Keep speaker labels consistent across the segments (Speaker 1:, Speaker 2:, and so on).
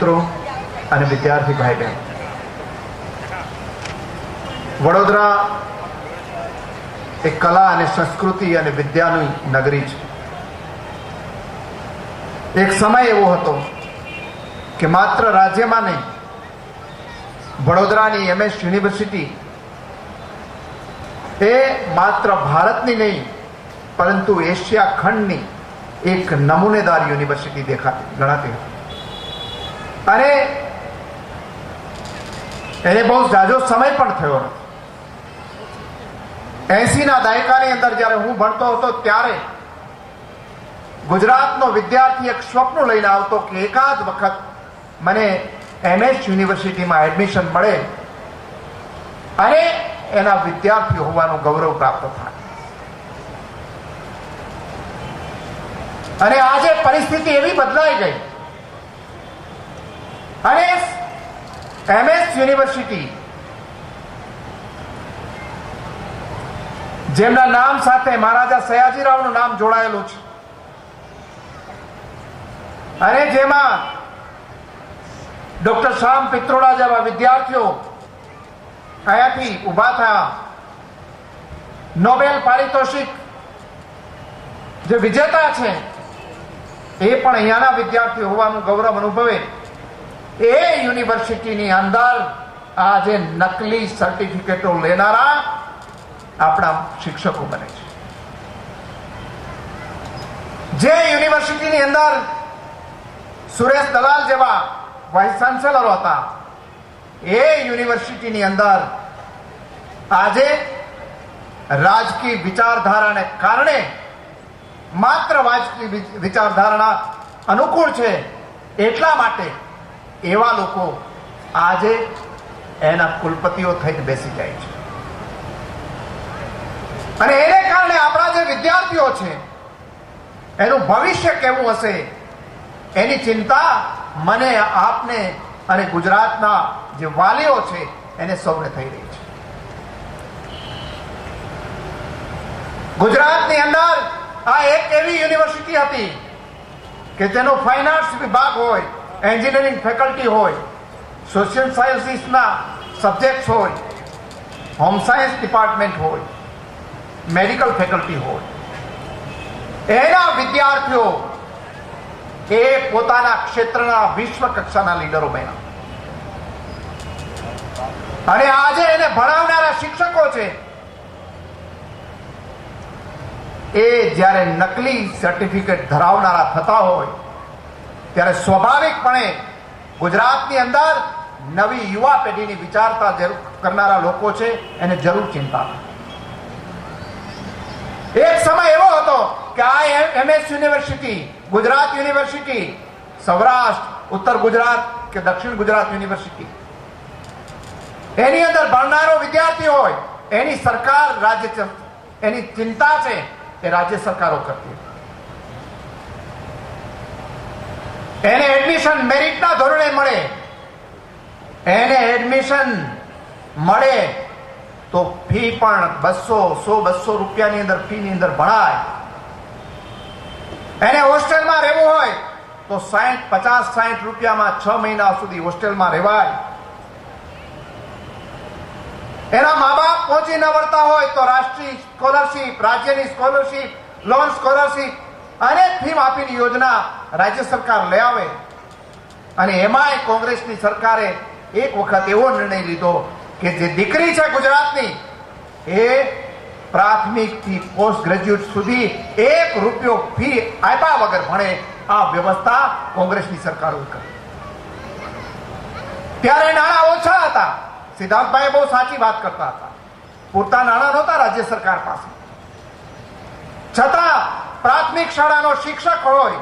Speaker 1: મિત્રો અને વિદ્યાર્થી ભાઈ બહેન, વડોદરા એ કલા અને સંસ્કૃતિ અને વિદ્યાની નગરી છે. એક સમય એવો હતો કે માત્ર રાજ્યમાં નહીં, વડોદરાની MS યુનિવર્સિટી એ માત્ર ભારતની નહીં પરંતુ એશિયા ખંડની એક નમૂનેદાર યુનિવર્સિટી ગણાતી હતી. અને એને બહુ જાજો સમય પણ થયો નથી. 80ના દાયકાની અંદર જ્યારે હું ભણતો હતો ત્યારે ગુજરાતનો વિદ્યાર્થી એક સ્વપ્ન લઈને આવતો કે એકાદ વખત મને MS યુનિવર્સિટીમાં એડમિશન મળે અને એના વિદ્યાર્થી હોવાનું ગૌરવ પ્રાપ્ત થાય. અને આજે પરિસ્થિતિ એવી બદલાઈ ગઈ અને MS યુનિવર્સિટી જેમના નામ સાથે મહારાજા સયાજીરાવનું નામ જોડાયેલું છે અને જેમાં ડોક્ટર શ્યામ પિત્રોડા જેવા વિદ્યાર્થીઓ અહીંયાથી ઉભા થયા, નોબેલ પારિતોષિક જે વિજેતા છે એ પણ અહીંયાના વિદ્યાર્થીઓ હોવાનું ગૌરવ અનુભવે, એ યુનિવર્સિટીની અંદર આજે નકલી સર્ટિફિકેટો લેનારા આપણા શિક્ષકો બને છે. જે યુનિવર્સિટીની અંદર સુરેશ દલાલ જેવા વાઇસ ચાન્સેલરો હતા, એ યુનિવર્સિટીની અંદર આજે રાજકીય વિચારધારાને કારણે, માત્ર રાજકીય વિચારધારણા અનુકૂળ છે એટલા માટે એવા લોકો આજે એના કુલપતિઓ થઈને બેસી જાય છે. અને એને કારણે આપણા જે વિદ્યાર્થીઓ છે એનું ભવિષ્ય કેવું હશે એની ચિંતા મને, આપને અને ગુજરાતના જે વાલીઓ છે એને સૌને થઈ રહી છે. ગુજરાતની અંદર આ એક એવી યુનિવર્સિટી હતી કે તેનો ફાઇન આર્ટ્સ વિભાગ હોય, એન્જિનિયરિંગ ફેકલ્ટી હોય, સોશિયલ સાયન્સીસના સબ્જેક્ટ્સ હોય, હોમ સાયન્સ ડિપાર્ટમેન્ટ હોય, મેડિકલ ફેકલ્ટી હોય, એના વિદ્યાર્થીઓ એ પોતાના ક્ષેત્રના વિશ્વ કક્ષાના લીડરો બન્યા. અને આજે એને ભણાવનારા શિક્ષકો છે એ જ્યારે નકલી સર્ટિફિકેટ ધરાવનારા થતા હોય ત્યારે સ્વાભાવિકપણે ગુજરાતની અંદર નવી યુવા પેઢીની વિચારતા કરનારા લોકો છે એને જરૂર ચિંતા. એક સમય એવો હતો કે આ MS university, Gujarat university, Saurashtra, ઉત્તર ગુજરાત કે દક્ષિણ ગુજરાત યુનિવર્સિટી, એની અંદર ભણનારો વિદ્યાર્થી હોય એની સરકાર, રાજ્ય, એની ચિંતા છે એ રાજ્ય સરકારો કરતી. એને એડમિશન મેરિટના ધોરણે મળે, એને એડમિશન મળે તો ફી પણ 200 રૂપિયાની અંદર ફીની અંદર ભણાય. એને હોસ્ટેલમાં રહેવું હોય તો 50-60 રૂપિયામાં 6 મહિના સુધી હોસ્ટેલમાં રહેવાય. એના મા બાપ પહોંચી ન વળતા હોય તો રાષ્ટ્રીય સ્કોલરશીપ, રાજ્યની સ્કોલરશીપ, લોન સ્કોલરશીપ, અનેક ફી માફીની યોજના રાજ્ય સરકાર લઈ આવે. અને એમાંય કોંગ્રેસની સરકારે એક વખત એવો નિર્ણય લીધો કે જે દીકરી છે ગુજરાતની એ પ્રાથમિકથી પોસ્ટ ગ્રેજ્યુએટ સુધી 1 રૂપિયો ફી આપ્યા વગર ભણે. આ વ્યવસ્થા કોંગ્રેસની સરકારોએ કરી. ત્યારે નાણાં ઓછા હતા. સિદ્ધાર્થભાઈ બહુ સાચી વાત કરતા હતા. પૂરતા નાણાં નહોતા રાજ્ય સરકાર પાસે. છતાં પ્રાથમિક શાળાનો શિક્ષક હોય,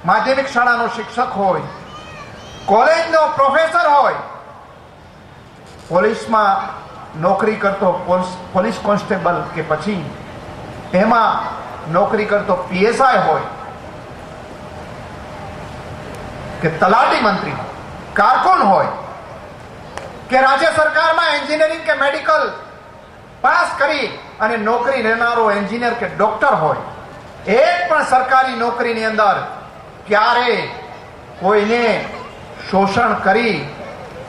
Speaker 1: માધ્યમિક શાળાનો શિક્ષક હોય, કોલેજનો પ્રોફેસર હોય, પોલીસમાં નોકરી કરતો પોલીસ કોન્સ્ટેબલ કે પછી એમાં નોકરી કરતો PSI હોય કે તલાટી મંત્રી, કારકુન હોય કે રાજ્ય સરકારમાં એન્જિનિયરિંગ કે મેડિકલ પાસ કરી અને નોકરી લેનારો એન્જિનિયર કે ડોક્ટર હોય, એક પણ સરકારી નોકરીની અંદર ક્યારે કોઈને શોષણ કરી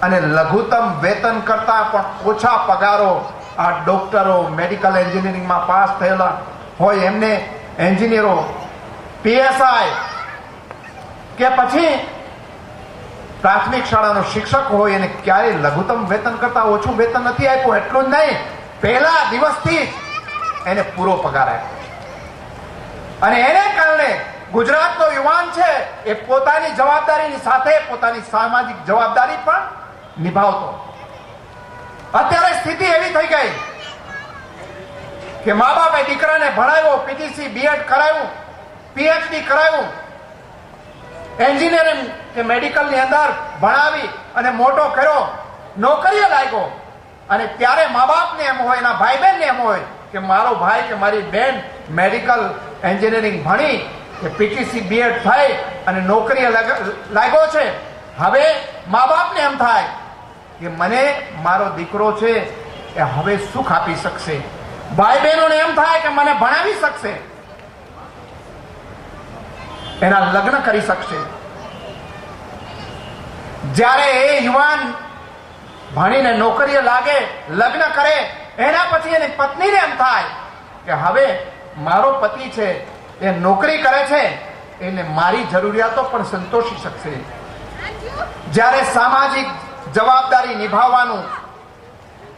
Speaker 1: અને લઘુત્તમ વેતન કરતા પણ ઓછા પગારો આ ડોક્ટરો, મેડિકલ એન્જિનિયરિંગમાં પાસ થયેલા હોય એમને, એન્જિનિયરો, પીએસઆઈ કે પછી પ્રાથમિક શાળાનો શિક્ષક હોય એને ક્યારેય લઘુત્તમ વેતન કરતા ઓછું વેતન નથી આપ્યું. એટલું જ નહીં, પહેલા દિવસથી જ એને પૂરો પગાર આપ્યો અને એને કારણે ગુજરાતનો યુવાન છે એ પોતાની જવાબદારીની સાથે પોતાની સામાજિક જવાબદારી પણ નિભાવતો. અત્યારે સ્થિતિ એવી થઈ ગઈ કે મા બાપે દીકરાને ભણાવ્યો, પીટીસી, બીએડ કરાવ્યું, પીએચડી કરાવ્યું, એન્જિનિયરિંગ કે મેડિકલની અંદર ભણાવી અને મોટો કર્યો, નોકરીએ લાગ્યો અને ત્યારે મા બાપને એમ હોય, એના ભાઈ બહેનને એમ હોય કે મારો ભાઈ કે મારી બેન મેડિકલ એન્જિનિયરિંગ ભણી કે પીટીસી બીએડ થઈ અને નોકરીએ લાગ્યો છે. હવે મા બાપને એમ થાય કે મને મારો દીકરો છે એ હવે સુખ આપી શકશે, ભાઈ બહેનોને એમ થાય કે મને ભણાવી શકશે, એના લગ્ન કરી શકશે. જ્યારે એ યુવાન ભણીને નોકરીએ લાગે, લગ્ન કરે, એના પછી એની પત્નીને એમ થાય કે હવે મારો પતિ છે એ નોકરી કરે છે, એને મારી જરૂરિયાતો પણ સંતોષી શકશે. જ્યારે સામાજિક જવાબદારી નિભાવવાનું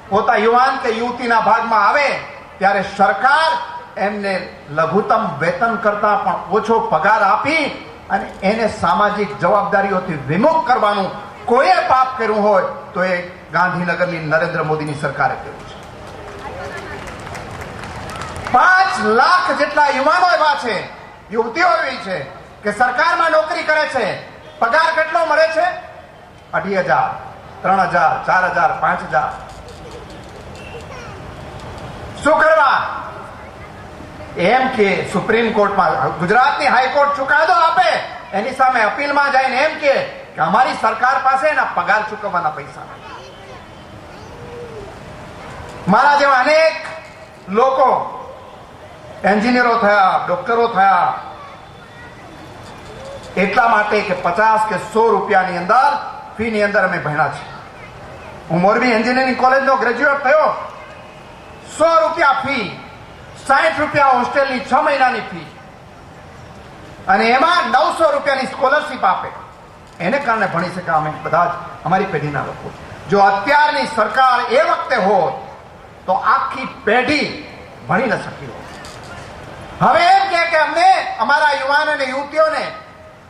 Speaker 1: પોતા યુવાન કે યુવતીના ભાગમાં આવે ત્યારે સરકાર એમને લઘુત્તમ વેતન કરતા પણ ઓછો પગાર આપી અને એને સામાજિક જવાબદારીઓથી વિમુખ કરવાનું કોઈએ પાપ કર્યું હોય તો એ ગાંધીનગરની નરેન્દ્ર મોદીની સરકારે કર્યું છે. 5 લાખ જેટલા યુવાનો એવા છે, યુવતીઓ એવી છે કે સરકારમાં નોકરી કરે છે, પગાર કેટલો મળે છે? 2,500, 3,000, 4,000, 5,000. શું કરવા? એમ કે સુપ્રીમ કોર્ટમાં, ગુજરાતની હાઈકોર્ટ ચુકાદો આપે, એની સામે અપીલમાં જઈને એમ કે અમારી સરકાર પાસે એના પગાર ચૂકવવાના પૈસા નથી. મારા જેવા અનેક લોકો એન્જિનિયરો થયા, ડોક્ટરો થયા એટલા માટે કે 50 કે 100 રૂપિયાની અંદર ફીની અંદર અમે ભણ્યા છીએ. હું મોરબી એન્જિનિયરિંગ કોલેજનો ગ્રેજ્યુએટ થયો. 100 રૂપિયા ફી, 60 રૂપિયા હોસ્ટેલની 6 મહિનાની ફી અને એમાં 900 રૂપિયાની સ્કોલરશીપ આપે. એને કારણે ભણી શક્યા અમે બધા જ, અમારી પેઢીના લોકો. જો અત્યારની સરકાર એ વખતે હોત તો આખી પેઢી ભણી ન શકી હોત. હવે એમ કે અમને અમારા યુવાન અને યુવતીઓને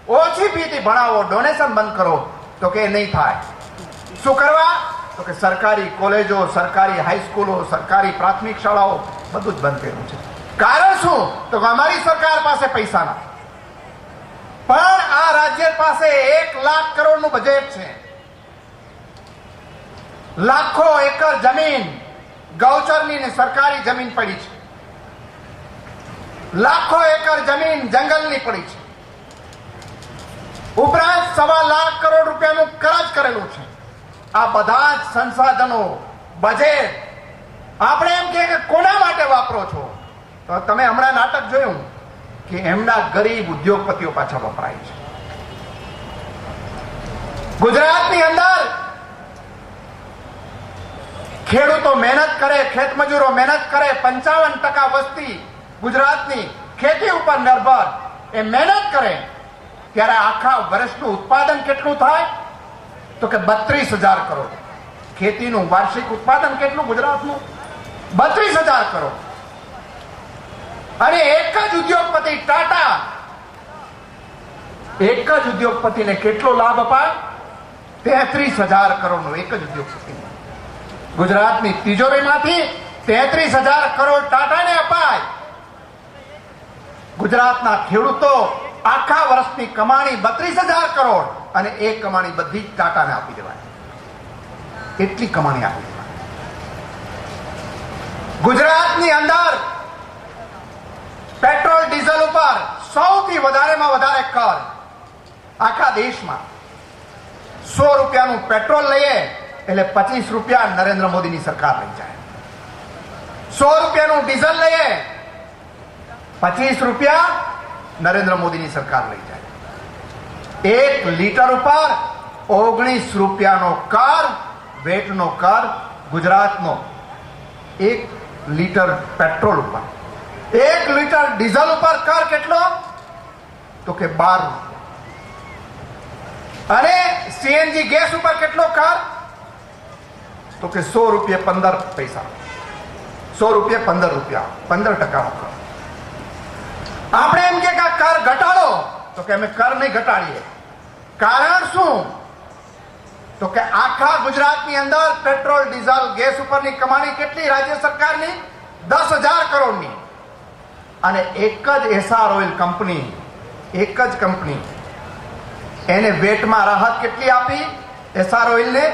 Speaker 1: ઓછી ફીથી ભણાવો, ડોનેશન બંધ કરો, તો કે નહીં થાય. શું કરવા? તો કે સરકારી કોલેજો, સરકારી હાઈસ્કૂલો, સરકારી પ્રાથમિક શાળાઓ બધું જ બંધ કર્યું છે. કારણ શું? તો કે અમારી સરકાર પાસે પૈસા નથી. પણ આ રાજ્ય પાસે 1 લાખ કરોડનું બજેટ છે. લાખો એકર જમીન ગૌચરની ને સરકારી જમીન પડી છે. લાખો એકર જમીન જંગલની પડી છે. ઉપરાંત 1.25 લાખ કરોડ રૂપિયાનું કરજ કરેલું છે. આ બધા જ સંસાધનો, બજેટ આપણે એમ કે કોના માટે વાપરો છો? તો તમે હમણાં નાટક જોયું કે એમના ગરીબ ઉદ્યોગપતિઓ પાછળ વપરાય છે. ગુજરાતની અંદર ખેડૂતો મહેનત કરે, ખેતમજૂરો મહેનત કરે, 55% વસ્તી ગુજરાતની ખેતી ઉપર નિર્ભર, એ મહેનત કરે ત્યારે આખા વર્ષનું ઉત્પાદન કેટલું થાય? તો કે 32,000 કરોડ. ખેતીનું વાર્ષિક ઉત્પાદન કેટલું ગુજરાતનું? 32,000 કરોડ. અને એક જ ઉદ્યોગપતિ ટાટા, એક જ ઉદ્યોગપતિને કેટલો લાભ અપાય? 33,000 કરોડનો એક જ ઉદ્યોગપતિ. ગુજરાતની તિજોરીમાંથી 33,000 કરોડ ટાટાને અપાય. ગુજરાતના ખેડૂતો આખા વર્ષની કમાણી 32,000 કરોડ અને એ કમાણી બધી જ ટાટાને આપી દેવાય. એટલી કમાણી આપી દેવાય. ગુજરાતની અંદર પેટ્રોલ ડીઝલ ઉપર સૌથી વધારેમાં વધારે કર આખા દેશમાં. 100 રૂપિયાનું પેટ્રોલ લઈએ એટલે 25 રૂપિયા નરેન્દ્ર મોદીની સરકાર લઈ જાય. 100 રૂપિયાનું ડીઝલ લઈએ 25 રૂપિયા નરેન્દ્ર મોદીની સરકાર લઈ જાય. 1 લીટર ઉપર ₹19 કર, વેટનો કર ગુજરાતનો 1 લીટર પેટ્રોલ ઉપર, 1 લીટર ડીઝલ ઉપર કર કેટલો? તો કે 12 રૂપિયા. અને સીએનજી ગેસ ઉપર કેટલો કર? તો કે ₹100.15. ₹100.15, 15%નો કર. આપણે એમ કે આ કર ઘટાડો, તો કે અમે કર નહીં ઘટાડીએ. કારણ શું? તો કે આખા ગુજરાતની અંદર પેટ્રોલ, ડીઝલ, ગેસ ઉપરની કમાણી કેટલી રાજ્ય સરકારની? 10,000 કરોડની. અને એક જ એસઆર ઓઇલ કંપની, એક જ કંપની એને વેટમાં રાહત કેટલી આપી એસઆર ઓઇલને?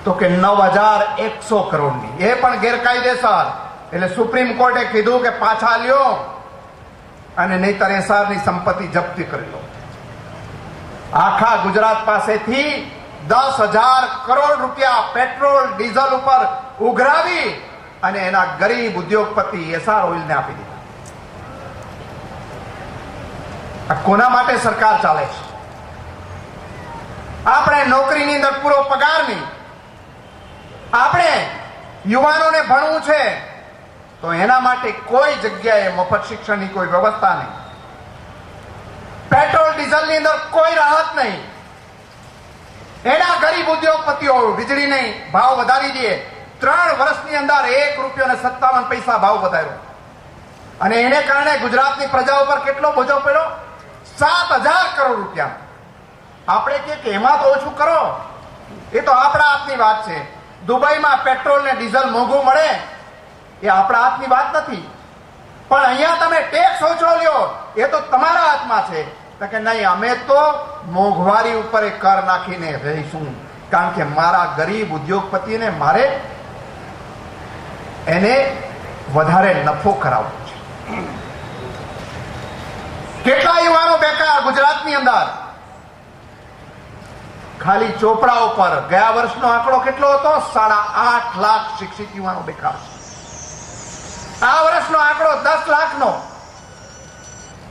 Speaker 1: તો કે 9,100 કરોડની. એ પણ ગેરકાયદેસર. એટલે સુપ્રીમ કોર્ટે કીધું કે પાછા લ્યો અને નહીતર એસઆરની સંપત્તિ જપ્તી કરી લો. આખા ગુજરાત પાસેથી 10,000 કરોડ રૂપિયા પેટ્રોલ, ડીઝલ ઉપર ઉઘરાવી અને એના ગરીબ ઉદ્યોગપતિ એસઆર ઓઇલને આપી દીધા. આ કોના માટે સરકાર ચાલે છે? આપણે નોકરીની અંદર પૂરો પગાર નહીં, આપણે યુવાનોને ભણવું છે તો એના માટે કોઈ જગ્યાએ મફત શિક્ષણની કોઈ વ્યવસ્થા નહીં, પેટ્રોલ ડીઝલની અંદર કોઈ રાહત નહીં. એના ગરીબ ઉદ્યોગપતિઓ વીજળીને ભાવ વધારી દે. 3 વર્ષની અંદર ₹1.57 ભાવ વધાર્યો અને એને કારણે ગુજરાતની પ્રજા ઉપર કેટલો બોજો પડ્યો? 7,000 કરોડ રૂપિયા. આપણે કે એમાં તો ઓછું કરો, એ તો આપણા હાથની વાત છે. દુબઈમાં પેટ્રોલ ને ડીઝલ મોંઘું મળે એ આપણા હાથની વાત નથી, પણ અહીંયા તમે ટેક્સ ઓછો લ્યો એ તો તમારા હાથમાં છે. કે નહીં, અમે તો મોંઘવારી ઉપર કર નાખીને રહીશું, કારણ કે મારા ગરીબ ઉદ્યોગપતિને મારે એને વધારે નફો કરાવવો છે. કેટલા યુવાનો બેકાર ગુજરાતની અંદર? ખાલી ચોપડા ઉપર ગયા વર્ષનો આંકડો કેટલો હતો? 8.5 લાખ શિક્ષિત યુવાનો બેકાર છે. આ વર્ષનો આંકડો 10 લાખનો.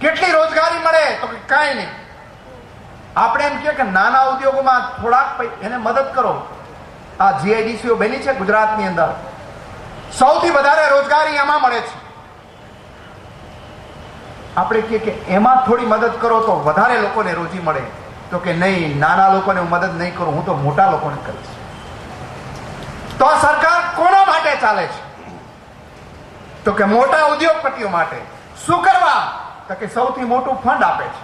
Speaker 1: કેટલી રોજગારી મળે? તો કાંઈ નહીં. આપણે એમ કે નાના ઉદ્યોગોમાં થોડાક એને મદદ કરો. આ જીઆઈડીસીઓ બની છે ગુજરાતની અંદર, સૌથી વધારે રોજગારી એમાં મળે છે. આપણે કે એમાં થોડી મદદ કરો તો વધારે લોકોને રોજી મળે. તો કે નહીં, નાના લોકોને હું મદદ નહીં કરું, હું તો મોટા લોકોને કરીશ. તો આ સરકાર કોના માટે ચાલે છે? તો કે મોટા ઉદ્યોગપતિઓ માટે. શું કરવા? તો કે સૌથી મોટું ફંડ આપે છે.